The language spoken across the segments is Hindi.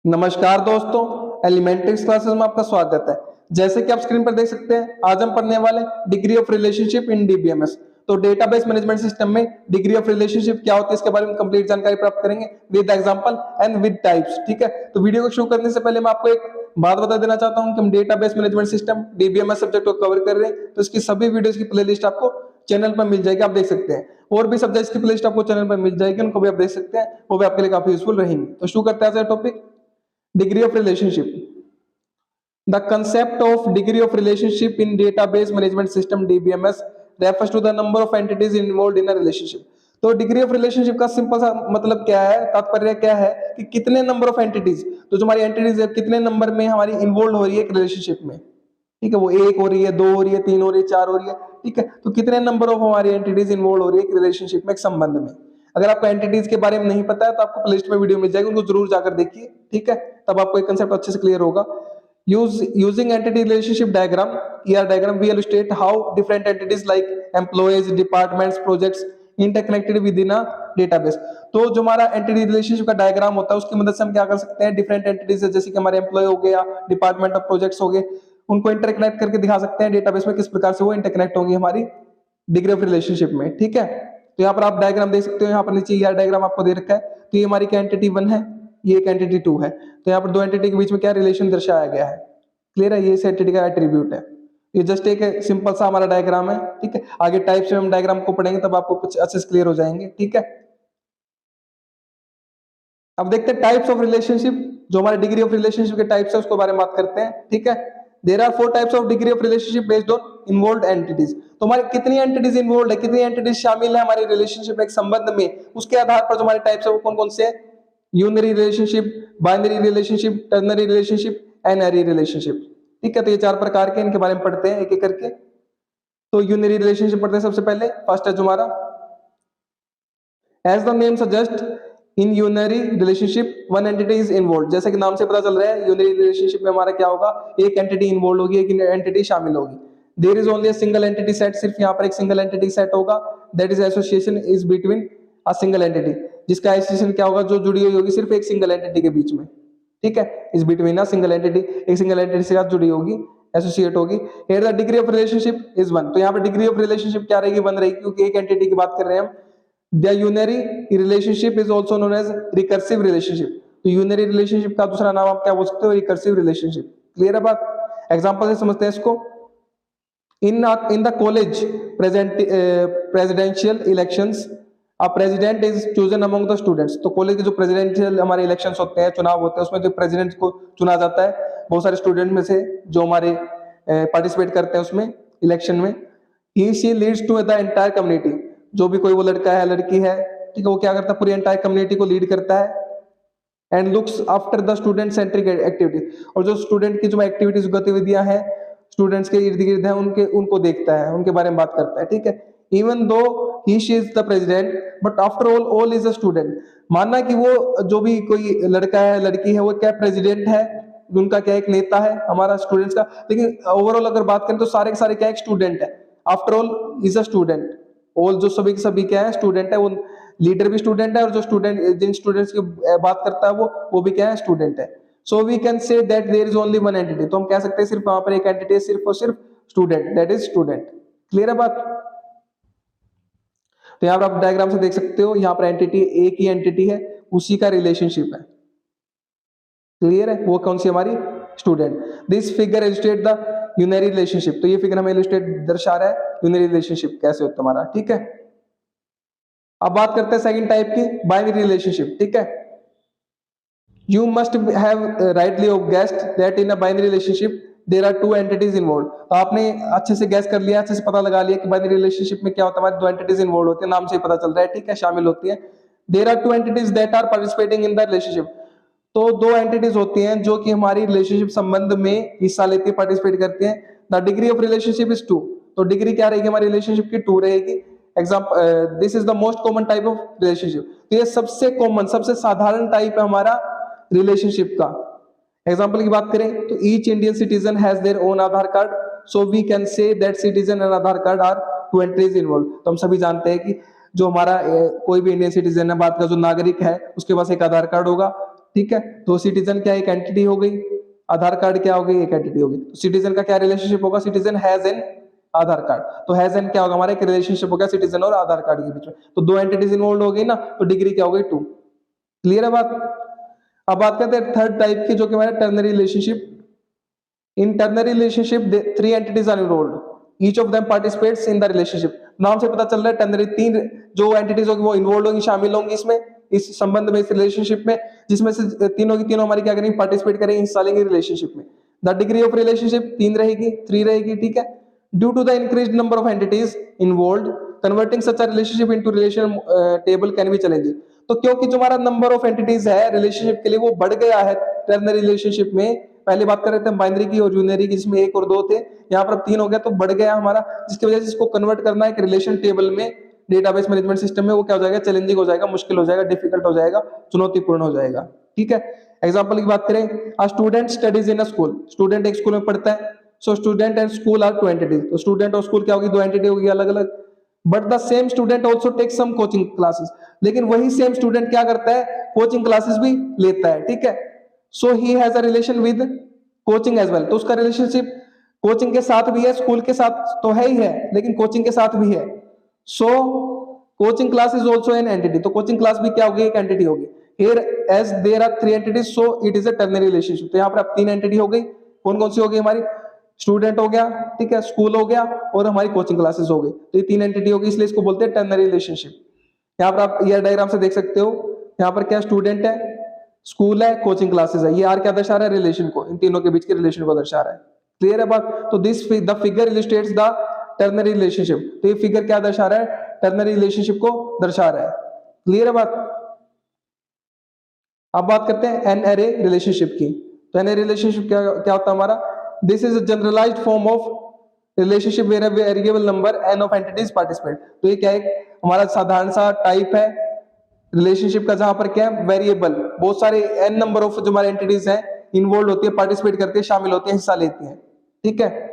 नमस्कार दोस्तों, एलिमेंट्रिक्स क्लासेस में आपका स्वागत है। जैसे कि आप स्क्रीन पर देख सकते हैं, आज हम पढ़ने वाले degree of relationship in DBMS. तो डेटाबेस मैनेजमेंट सिस्टम में डिग्री ऑफ रिलेशनशिप क्या होती है, इसके बारे में कंप्लीट जानकारी प्राप्त करेंगे with example and with types. ठीक है, तो वीडियो को शुरू करने से पहले मैं आपको एक बात बता देना चाहता हूं कि हम database management system DBMS subject को कवर कर रहे हैं। तो इसकी सभी वीडियोस की प्लेलिस्ट आपको चैनल पर मिल जाएगी, आप देख सकते हैं। और भी सब्जेक्ट्स की प्लेलिस्ट आपको चैनल पर मिल जाएगी, उनको भी आप देख सकते हैं, वो भी आपके लिए काफी यूजफुल रहेंगे। तो शुरू करते हैं आज का topic, degree of relationship. The concept of degree of relationship in database management system DBMS refers to the number of entities involved in a relationship. तो डिग्री ऑफ रिलेशनशिप का सिंपल सा मतलब क्या है, तात्पर्य क्या है कि कितने नंबर ऑफ एंटिटीज, तो जो हमारी एंटिटीज है कितने नंबर में हमारी इन्वॉल्व हो रही है एक रिलेशनशिप में। ठीक है, वो एक हो रही है, दो हो रही है, तीन हो रही है, चार हो रही है। ठीक है, तो कितने नंबर ऑफ हमारी एंटिटीज इन्वॉल्व हो रही है एक रिलेशनशिप में, एक संबंध में। अगर आपको एंटिटीज के बारे में नहीं पता है तो आपको प्लेलिस्ट में वीडियो मिल जाएगी, उनको जरूर जाकर देखिए। ठीक है, तब आपको एक कंसेप्ट अच्छे से क्लियर होगा। Using entity relationship diagram, ER diagram, we illustrate how different entities like employees, departments, projects interconnected within a database। तो जो हमारा एंटिटी रिलेशनशिप का डायग्राम होता है उसकी मदद से हम क्या कर सकते हैं, डिफरेंट एंटिटीज जैसे कि हमारे एम्प्लॉय हो गया, डिपार्टमेंट ऑफ प्रोजेक्ट्स हो गए, उनको इंटरकनेक्ट करके दिखा सकते हैं डेटाबेस में किस प्रकार से वो इंटरकनेक्ट होंगी हमारी डिग्री ऑफ रिलेशनशिप में। ठीक है, तो यहाँ पर आप डायग्राम देख सकते हो, यहाँ पर नीचे ER डायग्राम आपको दे रखा है। तो ये हमारी क्या एंटिटी 1 है, ये एक एंटिटी 2 है। तो यहाँ पर दो एंटिटी के बीच में क्या रिलेशन दर्शाया गया है, क्लियर है, ये इस एंटिटी का एट्रीब्यूट है। ये जस्ट एक सिंपल सा हमारा डायग्राम है। ठीक है, आगे टाइप्स में हम डायग्राम को पढ़ेंगे तब आपको कुछ अच्छे से क्लियर हो जाएंगे। ठीक है, अब देखते हैं टाइप्स ऑफ रिलेशनशिप, जो हमारे डिग्री ऑफ रिलेशनशिप के टाइप्स है उसके बारे में बात करते हैं। ठीक है, there are 4 types of degree of relationship based on involved entities. तो हमारी कितनी एंटिटीज इन्वॉल्वड है, कितनी एंटिटीज शामिल है हमारी रिलेशनशिप एक संबंध में, उसके आधार पर जो हमारे टाइप्स है वो कौन कौन से है, unary relationship, binary relationship, ternary relationship, n ary relationship. ठीक है, तो ये 4 प्रकार के, इनके बारे में पढ़ते हैं एक एक करके। तो यूनरी रिलेशनशिप पढ़ते हैं सबसे पहले, फर्स्ट है जो हमारा, as the name suggest, in unary relationship one entity is involve. जैसे कि नाम से पता चल रहा है, यूनरी रिलेशनशिप में हमारा क्या होगा, एक एंटिटी इन्वॉल्व होगी, एक एंटिटी शामिल होगी। There is only a single entity set, सिर्फ यहाँ पर एक सिंगल एंटिटी सेट होगा। That is association is between a single entity, जिसका एसोसिएशन क्या होगा, जो जुड़ी हुई होगी सिर्फ एक सिंगल एंटिटी के बीच में। ठीक है, is between a single entity, एक सिंगल एंटिटी से जुड़ी होगी, एसोसिएट होगी। Here the degree of relationship is 1। तो यहाँ पर डिग्री ऑफ रिलेशनशिप क्या रहेगी, 1 रहेगी, क्योंकि एक एंटिटी की बात कर रहे हैं हम। The unary relationship is also known as recursive relationship। तो यूनरी रिलेशनशिप का दूसरा नाम आप क्या बोल सकते हो, रिकर्सिव रिलेशनशिप। क्लियर है बात, एग्जांपल से समझते हैं इसको। In the college presidential elections, a president is chosen among the students. तो कॉलेज के जो प्रेसिडेंशियल हमारे इलेक्शंस होते हैं, चुनाव होते हैं, उसमें जो प्रेसिडेंट को चुना जाता है बहुत सारे स्टूडेंट में से जो हमारे पार्टिसिपेट करते हैं उसमें इलेक्शन में। He she leads to the entire community, जो भी कोई वो लड़का है लड़की है, ठीक है, वो क्या करता है, पूरी एंटायर कम्युनिटी को लीड करता है। And looks after the student centric activity, और जो स्टूडेंट की जो एक्टिविटीज गतिविधियां हैं स्टूडेंट्स के इर्द गिर्द है उनको देखता है, उनके बारे में बात करता है। ठीक है, even though he she is the president but after all is a student. मानना कि वो जो भी कोई लड़का है लड़की है वो क्या प्रेसिडेंट है, उनका क्या एक नेता है हमारा स्टूडेंट्स का, लेकिन ओवरऑल अगर बात करें तो सारे के सारे क्या एक स्टूडेंट है। After all is a student, all जो सभी के सभी क्या है स्टूडेंट है, वो लीडर भी स्टूडेंट है, और जो स्टूडेंट जिन स्टूडेंट्स की बात करता है वो भी क्या है स्टूडेंट है। So we can say that there is only one entity. तो हम कह सकते हैं सिर्फ वहां पर एक एंटिटी है, सिर्फ और सिर्फ student, that is student. Clear है बात। तो यहाँ पर आप डायग्राम से देख सकते हो, यहाँ पर एंटिटी एक ही एंटिटी है, उसी का रिलेशनशिप है। क्लियर है, वो कौन सी हमारी student. This figure illustrate the unary relationship. तो ये फिगर हमें इलस्ट्रेट दर्शा रहा है यूनरी रिलेशनशिप कैसे होता है हमारा। ठीक है, अब बात करते हैं सेकंड टाइप की, बाइनरी रिलेशनशिप। ठीक है, you must have rightly guessed that in a binary relationship there are two entities involve. तो आपने अच्छे से गैस कर लिया, अच्छे से पता लगा लिया कि बाइनरी रिलेशनशिप में क्या होता है, हमारी दो एंटिटीज इन्वॉल्व होती है, नाम से ही पता चल रहा है। ठीक है, शामिल होती है। There are two entities that are participating in the relationship. तो दो एंटिटीज होती हैं जो कि हमारी रिलेशनशिप संबंध में हिस्सा लेती है, पार्टिसिपेट करती हैं। The degree of relationship is 2। तो डिग्री क्या रहेगी हमारी रिलेशनशिप की, 2 रहेगी। Example, this is the most common type of relationship. तो ये सबसे कॉमन, सबसे साधारण टाइप है हमारा रिलेशनशिप का। एग्जांपल की बात करें तो each Indian citizen has their own Aadhaar card, so we can say that citizen and Aadhaar card are two entities involve. तो हम सभी जानते हैं कि जो हमारा कोई भी इंडियन सिटीजन है, भारत का जो नागरिक है, उसके पास एक आधार कार्ड होगा, ठीक है। तो सिटीजन क्या एक एंटिटी हो गई, आधार कार्ड क्या हो गई, एक एंटिटी हो गई। तो सिटीजन का क्या रिलेशनशिप होगा, citizen has an Aadhaar card, तो हैज एन क्या होगा हमारा एक रिलेशनशिप हो गया सिटीजन और आधार कार्ड के बीच में, तो दो एंटिटीज इन्वॉल्व हो गई ना, तो डिग्री क्या हो गई 2। क्लियर है बात। अब बात करते हैं थर्ड टाइप की, जो कि हमारा ternary relationship. In ternary relationship, three entities are involved. Each of them participates in the relationship. नाम से पता चल रहा है टर्नरी तीन जो एंटिटीज होगी वो इन्वॉल्व होंगी, शामिल होंगी इसमें, इस संबंध में, इस रिलेशनशिप में, जिसमें से तीनों की तीनों हमारी क्या करेंगे, पार्टिसिपेट करेंगे, हिस्सा लेंगे रिलेशनशिप में। द डिग्री ऑफ रिलेशनशिप 3 रहेगी, 3 रहेगी, ठीक है। Due to the increase number of entities involve, converting such a relationship into relation table can be challenging. तो क्योंकि जो हमारा नंबर ऑफ एंटिटीज है रिलेशनशिप के लिए वो बढ़ गया है टर्नरी रिलेशनशिप में, पहले बात कर रहे थे बाइनरी की और यूनियरी की, जिसमें 1 और 2 थे, यहाँ पर अब 3 हो गया, तो बढ़ गया हमारा, जिसकी वजह से इसको कन्वर्ट करना एक रिलेशन टेबल में, डेटाबेस मैनेजमेंट सिस्टम में, वो क्या हो जाएगा, चैलेंजिंग हो जाएगा, मुश्किल हो जाएगा, डिफिकल्ट हो जाएगा, चुनौतीपूर्ण हो जाएगा, ठीक है। एग्जांपल की बात करें, a student studies in a school, student एक स्कूल में पढ़ता है, so student and school are 2 entities, तो स्टूडेंट और स्कूल क्या होगी, 2 एंटिटी होगी अलग अलग। But the same student also take some coaching classes, लेकिन वही सेम स्टूडेंट क्या करता है, कोचिंग क्लासेस भी लेता है, ठीक है। So he has a relation with coaching as well, तो उसका रिलेशनशिप कोचिंग के साथ भी है, स्कूल के साथ तो है ही है, लेकिन कोचिंग के साथ भी है। So coaching class is also an entity, तो कोचिंग क्लास भी क्या होगी, एक एंटिटी होगी। Here as there are 3 entities, so it is a ternary relationship, तो यहाँ पर अब 3 एंटिटी हो गई, कौन कौन सी हो गई हमारी, स्टूडेंट हो गया, ठीक है, स्कूल हो गया, और हमारी कोचिंग क्लासेस हो गई, तो ये 3 एंटिटी होगी, इसलिए इसको बोलते हैं टर्नरी रिलेशनशिप। यहाँ पर आप ईयर डायग्राम से देख सकते हो, यहाँ पर क्या स्टूडेंट है, स्कूल है, कोचिंग क्लासेस है, ये आर क्या दर्शा रहा है, रिलेशन को, इन तीनों के बीच के रिलेशन को दर्शा रहा है। क्लियर है बात। तो this the figure illustrates the ternary relationship, तो ये फिगर क्या दर्शा रहा है, टर्नरी रिलेशनशिप को दर्शा रहा है। क्लियर है बात। अब बात करते हैं एन एरे रिलेशनशिप की। तो एन एरे रिलेशनशिप क्या क्या होता है हमारा, this is a generalized form of relationship where a variable number n of entities participate, तो ये क्या है हमारा साधारण सा टाइप है रिलेशनशिप का, जहां पर क्या है वेरिएबल, बहुत सारे एन नंबर ऑफ जो हमारे एंटिटीज हैं इन्वॉल्व होती है, पार्टिसिपेट करती है, शामिल होती है, हिस्सा लेती हैं, ठीक है।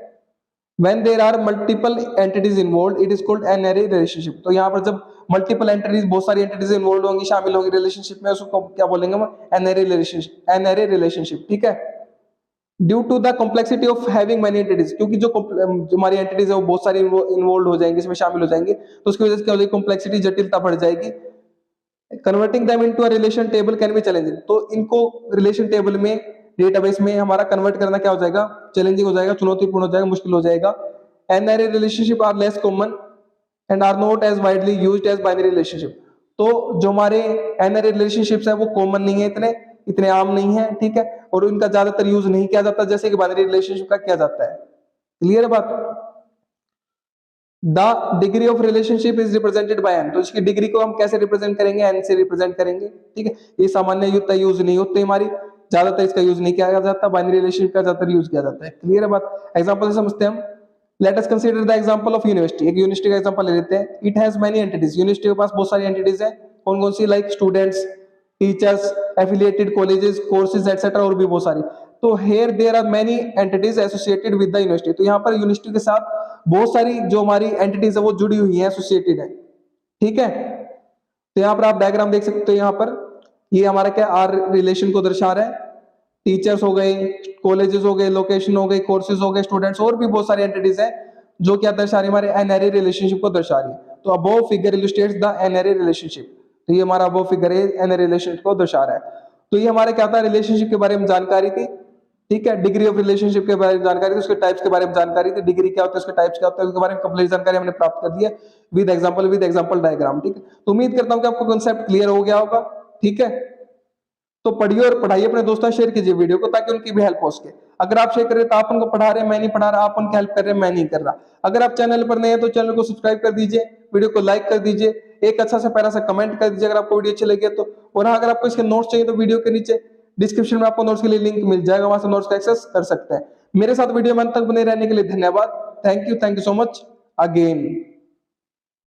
When there are multiple entities involved, it is called an array relationship. तो यहाँ पर जब मल्टीपल एंटिटीज, बहुत सारी एंटिटीज इन्वॉल्व होंगी, शामिल होंगी रिलेशनशिप में, उसको क्या बोलेंगे हम, n ary relationship, n ary relationship, ठीक है। Due to the complexity of having many entities, क्योंकि जो हमारी एंटिटीज है वो बहुत सारी इन्वॉल्व हो जाएंगी, इसमें शामिल हो जाएंगे, तो उसकी वजह से क्या हो जाएगी, कॉम्प्लेक्सिटी, जटिलता बढ़ जाएगी। Converting them into a relation table can be challenging, तो इनको रिलेशन टेबल में, डेटाबेस में हमारा कन्वर्ट करना क्या हो जाएगा, चैलेंजिंग हो जाएगा, चुनौतीपूर्ण हो जाएगा, मुश्किल हो जाएगा। N ary relationship are less common and are not as widely used as binary relationship, तो जो हमारे एन एरे रिलेशनशिप्स है वो कॉमन नहीं है, इतने इतने आम नहीं है, ठीक है, और इनका ज्यादातर यूज नहीं किया जाता जैसे कि बाइनरी रिलेशनशिप का किया जाता है। क्लियर है बात। The degree of relationship is represented by n, तो इसकी डिग्री को हम कैसे रिप्रेजेंट करेंगे, एन से रिप्रेजेंट करेंगे, ठीक है। ये सामान्य यूज नहीं होते हमारी, ज्यादातर इसका यूज नहीं किया जाता, बाइनरी रिलेशनशिप का ज्यादातर यूज किया जाता है। क्लियर है बात। एग्जांपल से समझते हैं हम। Let us consider the example of university, एक यूनिवर्सिटी का एग्जांपल ले लेते हैं। It has many entities, university के पास बहुत सारी एंटिटीज हैं, कौन कौन सी, like students, teachers, affiliated colleges, courses etcetera, और भी बहुत सारी। तो here there are many entities associated with the university, तो यहाँ पर यूनिवर्सिटी के साथ बहुत सारी जो हमारी एंटिटीज है वो जुड़ी हुई है, एसोसिएटेड है, ठीक है। तो यहाँ पर आप डायग्राम देख सकते हो, यहाँ पर ये हमारा क्या आर रिलेशन को दर्शा रहा है, टीचर्स हो गए, कॉलेजेस हो गए, लोकेशन हो गई, कोर्सेज हो गए, स्टूडेंट्स, और भी बहुत सारी एंटिटीज हैं जो क्या दर्शा रही है, हमारे एन एरे रिलेशनशिप को दर्शा रही है। तो above figure illustrates the an array relationship, तो ये हमारा अबव फिगर है, एन एरे रिलेशनशिप को दर्शा रहा है। तो ये हमारे क्या था, रिलेशनशिप के बारे में जानकारी थी, ठीक है। डिग्री ऑफ रिलेशनशिप के बारे में जानकारी थी, उसके टाइप्स के बारे में जानकारी थी, डिग्री क्या होता है, उसके टाइप्स क्या होता है, उसके बारे में कंप्लीट जानकारी हमने प्राप्त कर दी है विद एग्जांपल डायग्राम, ठीक है। तो उम्मीद करता हूं कि आपको कांसेप्ट क्लियर हो गया होगा, ठीक है। तो पढ़िए और पढ़ाइए अपने दोस्तों, शेयर कीजिए वीडियो को, ताकि उनकी भी हेल्प हो सके। अगर आप शेयर कर रहे हैं तो आप उनको पढ़ा रहे हैं, मैं नहीं पढ़ा रहा, आप उनकी हेल्प कर रहे हैं, मैं नहीं कर रहा। अगर आप चैनल पर नए हैं तो चैनल को सब्सक्राइब कर दीजिए, वीडियो को लाइक कर दीजिए, एक अच्छा सा प्यारा सा कमेंट कर दीजिए अगर आपको वीडियो अच्छी लगी है तो। और हाँ, अगर आपको इसके नोट्स चाहिए तो वीडियो के नीचे डिस्क्रिप्शन में आपको नोट्स के लिए लिंक मिल जाएगा, वहां से नोट्स का एक्सेस कर सकते हैं। मेरे साथ वीडियो में अंत तक बने रहने के लिए धन्यवाद। Thank you so much again.